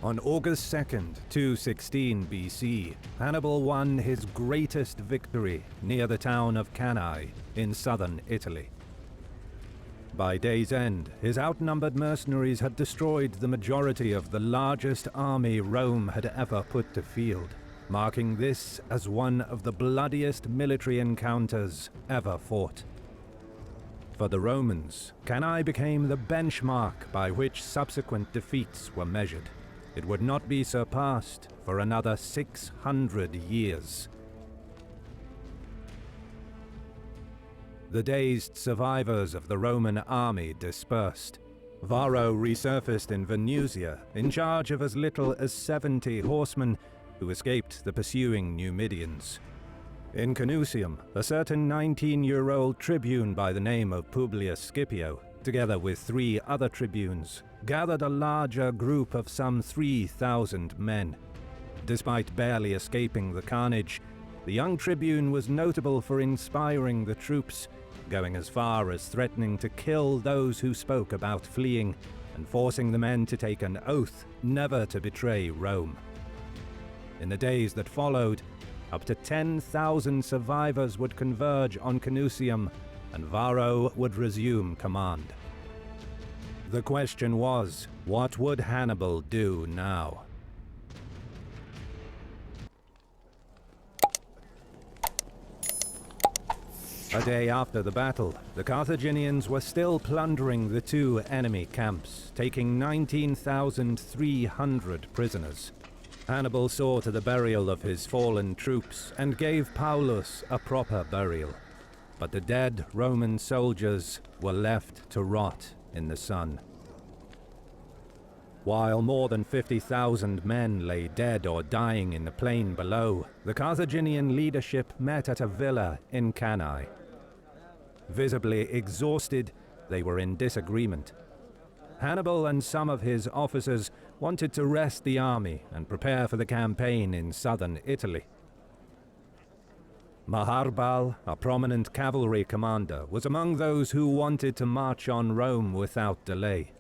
On August 2nd, 216 BC, Hannibal won his greatest victory near the town of Cannae in southern Italy. By day's end, his outnumbered mercenaries had destroyed the majority of the largest army Rome had ever put to field, marking this as one of the bloodiest military encounters ever fought. For the Romans, Cannae became the benchmark by which subsequent defeats were measured. It would not be surpassed for another 600 years. The dazed survivors of the Roman army dispersed. Varro resurfaced in Venusia in charge of as little as 70 horsemen who escaped the pursuing Numidians. In Canusium, a certain 19-year-old tribune by the name of Publius Scipio, together with 3 other tribunes, gathered a larger group of some 3,000 men. Despite barely escaping the carnage, the young tribune was notable for inspiring the troops, going as far as threatening to kill those who spoke about fleeing and forcing the men to take an oath never to betray Rome. In the days that followed, up to 10,000 survivors would converge on Canusium, and Varro would resume command. The question was, what would Hannibal do now? A day after the battle, the Carthaginians were still plundering the 2 enemy camps, taking 19,300 prisoners. Hannibal saw to the burial of his fallen troops and gave Paulus a proper burial. But the dead Roman soldiers were left to rot in the sun. While more than 50,000 men lay dead or dying in the plain below, the Carthaginian leadership met at a villa in Cannae. Visibly exhausted, they were in disagreement. Hannibal and some of his officers wanted to rest the army and prepare for the campaign in southern Italy. Maharbal, a prominent cavalry commander, was among those who wanted to march on Rome without delay.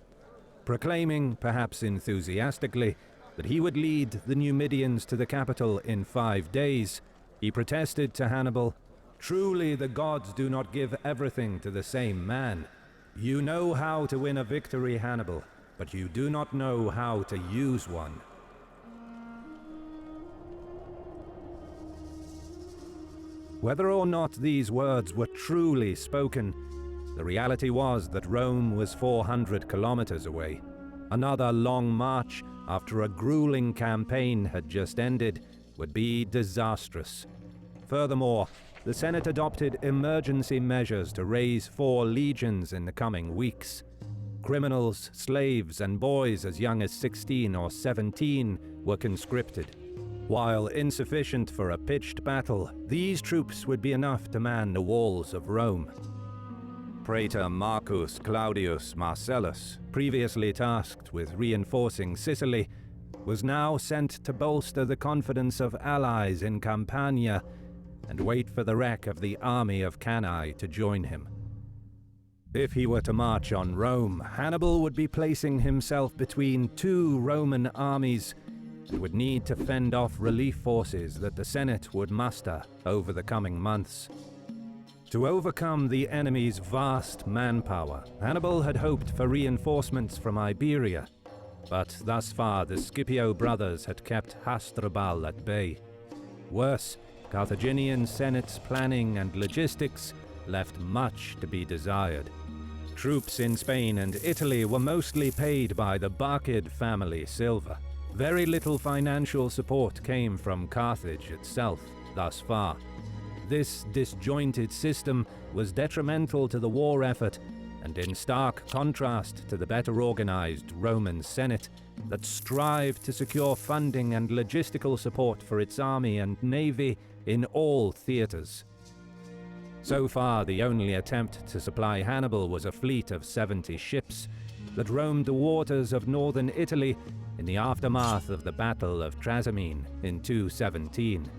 Proclaiming, perhaps enthusiastically, that he would lead the Numidians to the capital in 5 days, he protested to Hannibal, "Truly the gods do not give everything to the same man. You know how to win a victory, Hannibal, but you do not know how to use one." Whether or not these words were truly spoken, the reality was that Rome was 400 kilometers away. Another long march after a grueling campaign had just ended would be disastrous. Furthermore, the Senate adopted emergency measures to raise 4 legions in the coming weeks. Criminals, slaves, and boys as young as 16 or 17 were conscripted. While insufficient for a pitched battle, these troops would be enough to man the walls of Rome. Praetor Marcus Claudius Marcellus, previously tasked with reinforcing Sicily, was now sent to bolster the confidence of allies in Campania and wait for the wreck of the army of Cannae to join him. If he were to march on Rome, Hannibal would be placing himself between 2 Roman armies and would need to fend off relief forces that the Senate would muster over the coming months. To overcome the enemy's vast manpower, Hannibal had hoped for reinforcements from Iberia, but thus far the Scipio brothers had kept Hasdrubal at bay. Worse, Carthaginian Senate's planning and logistics left much to be desired. Troops in Spain and Italy were mostly paid by the Barcid family silver. Very little financial support came from Carthage itself thus far. This disjointed system was detrimental to the war effort and in stark contrast to the better organized Roman Senate that strived to secure funding and logistical support for its army and navy in all theaters. So far, the only attempt to supply Hannibal was a fleet of 70 ships that roamed the waters of northern Italy in the aftermath of the Battle of Trasimene in 217.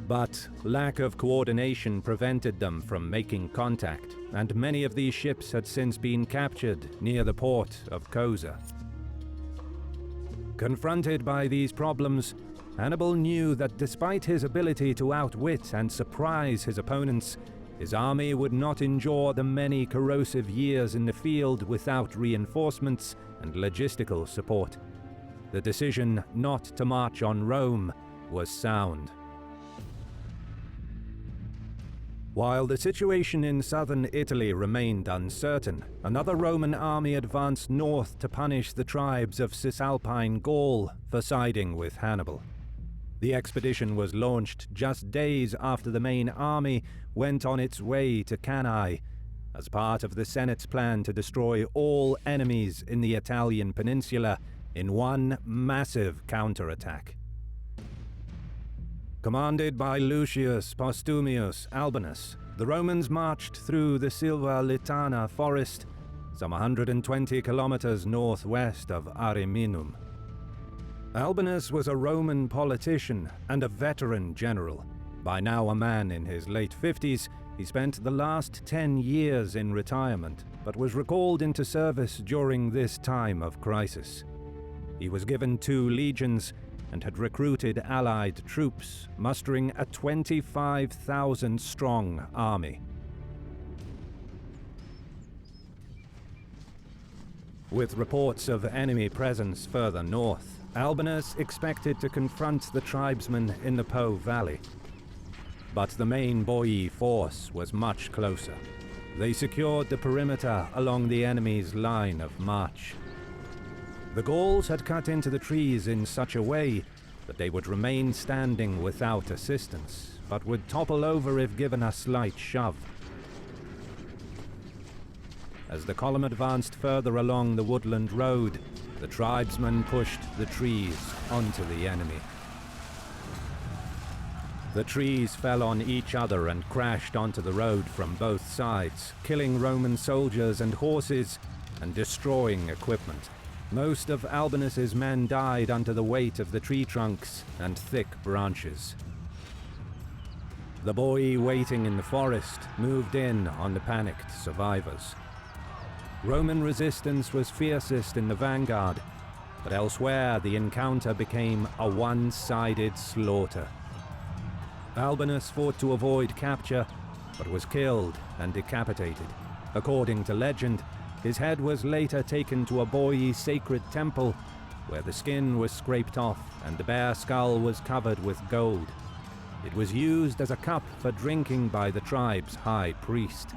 But lack of coordination prevented them from making contact, and many of these ships had since been captured near the port of Cosa. Confronted by these problems, Hannibal knew that despite his ability to outwit and surprise his opponents, his army would not endure the many corrosive years in the field without reinforcements and logistical support. The decision not to march on Rome was sound. While the situation in southern Italy remained uncertain, another Roman army advanced north to punish the tribes of Cisalpine Gaul for siding with Hannibal. The expedition was launched just days after the main army went on its way to Cannae, as part of the Senate's plan to destroy all enemies in the Italian peninsula in one massive counterattack. Commanded by Lucius Postumius Albinus, the Romans marched through the Silva Litana forest, some 120 kilometers northwest of Ariminum. Albinus was a Roman politician and a veteran general. By now a man in his late 50s, he spent the last 10 years in retirement, but was recalled into service during this time of crisis. He was given 2 legions and had recruited allied troops, mustering a 25,000-strong army. With reports of enemy presence further north, Albinus expected to confront the tribesmen in the Po Valley. But the main Boii force was much closer. They secured the perimeter along the enemy's line of march. The Gauls had cut into the trees in such a way that they would remain standing without assistance, but would topple over if given a slight shove. As the column advanced further along the woodland road, the tribesmen pushed the trees onto the enemy. The trees fell on each other and crashed onto the road from both sides, killing Roman soldiers and horses and destroying equipment. Most of Albinus's men died under the weight of the tree trunks and thick branches. The Boii waiting in the forest moved in on the panicked survivors. Roman resistance was fiercest in the vanguard, but elsewhere the encounter became a one-sided slaughter. Albinus fought to avoid capture, but was killed and decapitated. According to legend, his head was later taken to a Boii sacred temple, where the skin was scraped off and the bare skull was covered with gold. It was used as a cup for drinking by the tribe's high priest.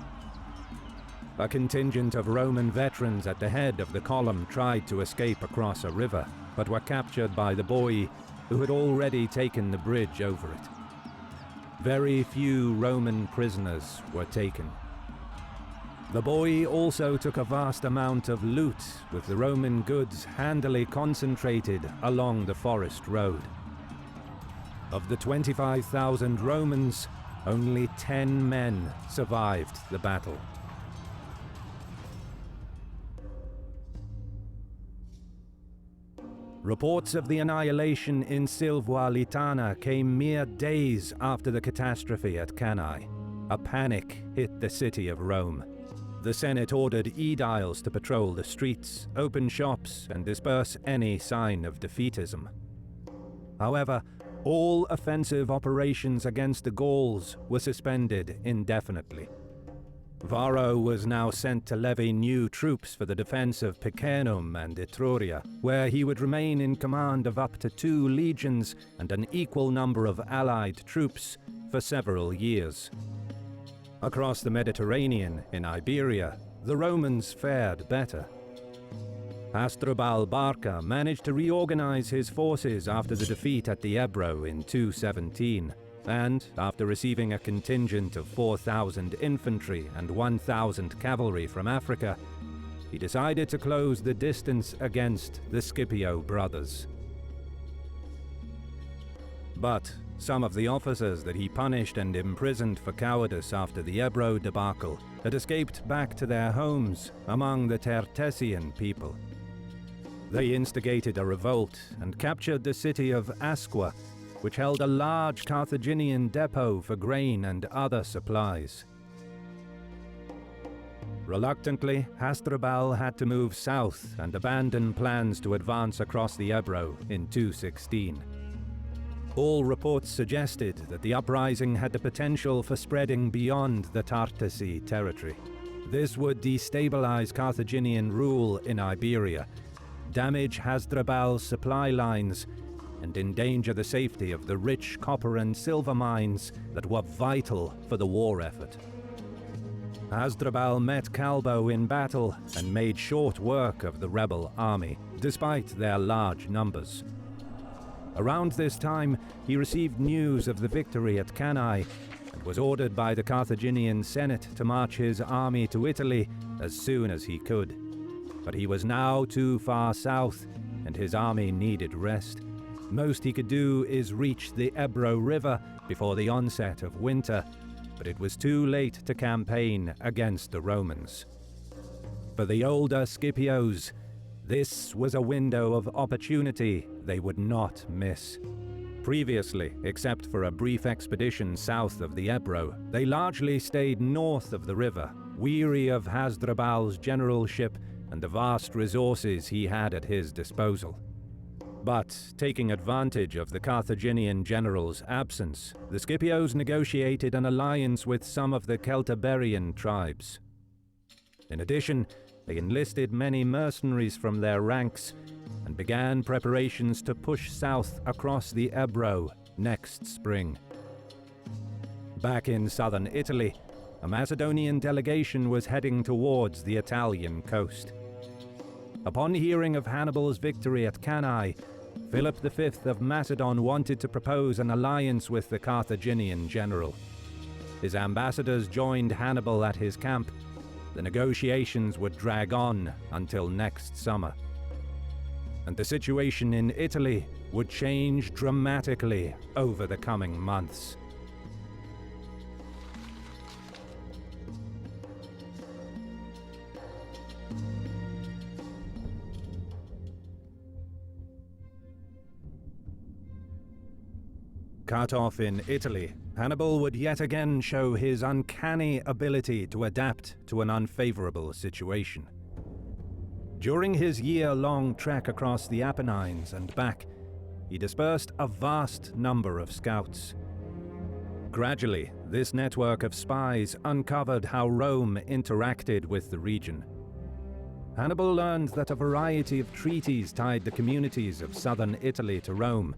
A contingent of Roman veterans at the head of the column tried to escape across a river, but were captured by the Boii, who had already taken the bridge over it. Very few Roman prisoners were taken. The Boii also took a vast amount of loot, with the Roman goods handily concentrated along the forest road. Of the 25,000 Romans, only 10 men survived the battle. Reports of the annihilation in Silva Litana came mere days after the catastrophe at Cannae. A panic hit the city of Rome. The Senate ordered aediles to patrol the streets, open shops, and disperse any sign of defeatism. However, all offensive operations against the Gauls were suspended indefinitely. Varro was now sent to levy new troops for the defense of Picenum and Etruria, where he would remain in command of up to 2 legions and an equal number of allied troops for several years. Across the Mediterranean, in Iberia, the Romans fared better. Hasdrubal Barca managed to reorganize his forces after the defeat at the Ebro in 217, and, after receiving a contingent of 4,000 infantry and 1,000 cavalry from Africa, he decided to close the distance against the Scipio brothers. But some of the officers that he punished and imprisoned for cowardice after the Ebro debacle had escaped back to their homes among the Tertessian people. They instigated a revolt and captured the city of Asqua, which held a large Carthaginian depot for grain and other supplies. Reluctantly, Hasdrubal had to move south and abandon plans to advance across the Ebro in 216. All reports suggested that the uprising had the potential for spreading beyond the Tartessi territory. This would destabilize Carthaginian rule in Iberia, damage Hasdrubal's supply lines, and endanger the safety of the rich copper and silver mines that were vital for the war effort. Hasdrubal met Calbo in battle and made short work of the rebel army, despite their large numbers. Around this time, he received news of the victory at Cannae and was ordered by the Carthaginian Senate to march his army to Italy as soon as he could. But he was now too far south, and his army needed rest. Most he could do is reach the Ebro River before the onset of winter, but it was too late to campaign against the Romans. For the older Scipios, this was a window of opportunity they would not miss. Previously, except for a brief expedition south of the Ebro, they largely stayed north of the river, weary of Hasdrubal's generalship and the vast resources he had at his disposal. But, taking advantage of the Carthaginian general's absence, the Scipios negotiated an alliance with some of the Celtiberian tribes. In addition, they enlisted many mercenaries from their ranks and began preparations to push south across the Ebro next spring. Back in southern Italy, a Macedonian delegation was heading towards the Italian coast. Upon hearing of Hannibal's victory at Cannae, Philip V of Macedon wanted to propose an alliance with the Carthaginian general. His ambassadors joined Hannibal at his camp. The negotiations would drag on until next summer. And the situation in Italy would change dramatically over the coming months. Cut off in Italy, Hannibal would yet again show his uncanny ability to adapt to an unfavorable situation. During his year-long trek across the Apennines and back, he dispersed a vast number of scouts. Gradually, this network of spies uncovered how Rome interacted with the region. Hannibal learned that a variety of treaties tied the communities of southern Italy to Rome,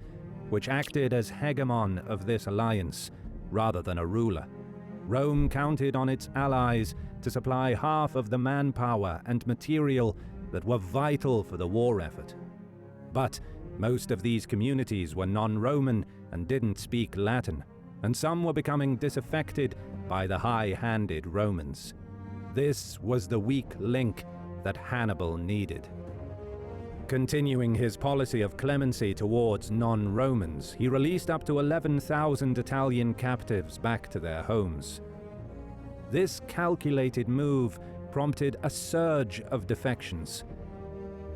which acted as hegemon of this alliance, rather than a ruler. Rome counted on its allies to supply half of the manpower and material that were vital for the war effort. But most of these communities were non-Roman and didn't speak Latin, and some were becoming disaffected by the high-handed Romans. This was the weak link that Hannibal needed. Continuing his policy of clemency towards non-Romans, he released up to 11,000 Italian captives back to their homes. This calculated move prompted a surge of defections.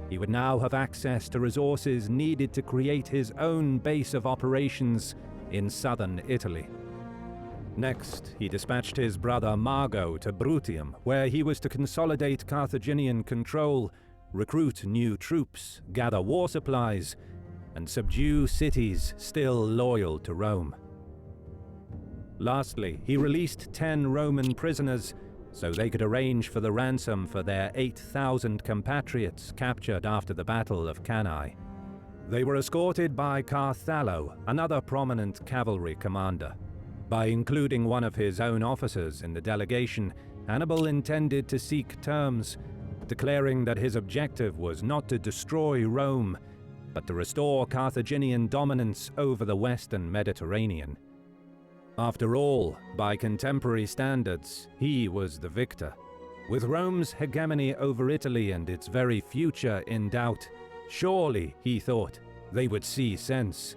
He would now have access to resources needed to create his own base of operations in southern Italy. Next, he dispatched his brother Mago to Bruttium, where he was to consolidate Carthaginian control, recruit new troops, gather war supplies, and subdue cities still loyal to Rome. Lastly, he released 10 Roman prisoners so they could arrange for the ransom for their 8,000 compatriots captured after the Battle of Cannae. They were escorted by Carthallo, another prominent cavalry commander. By including one of his own officers in the delegation, Hannibal intended to seek terms, declaring that his objective was not to destroy Rome, but to restore Carthaginian dominance over the western Mediterranean. After all, by contemporary standards, he was the victor. With Rome's hegemony over Italy and its very future in doubt, surely, he thought, they would see sense.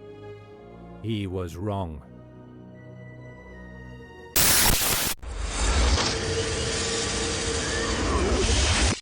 He was wrong.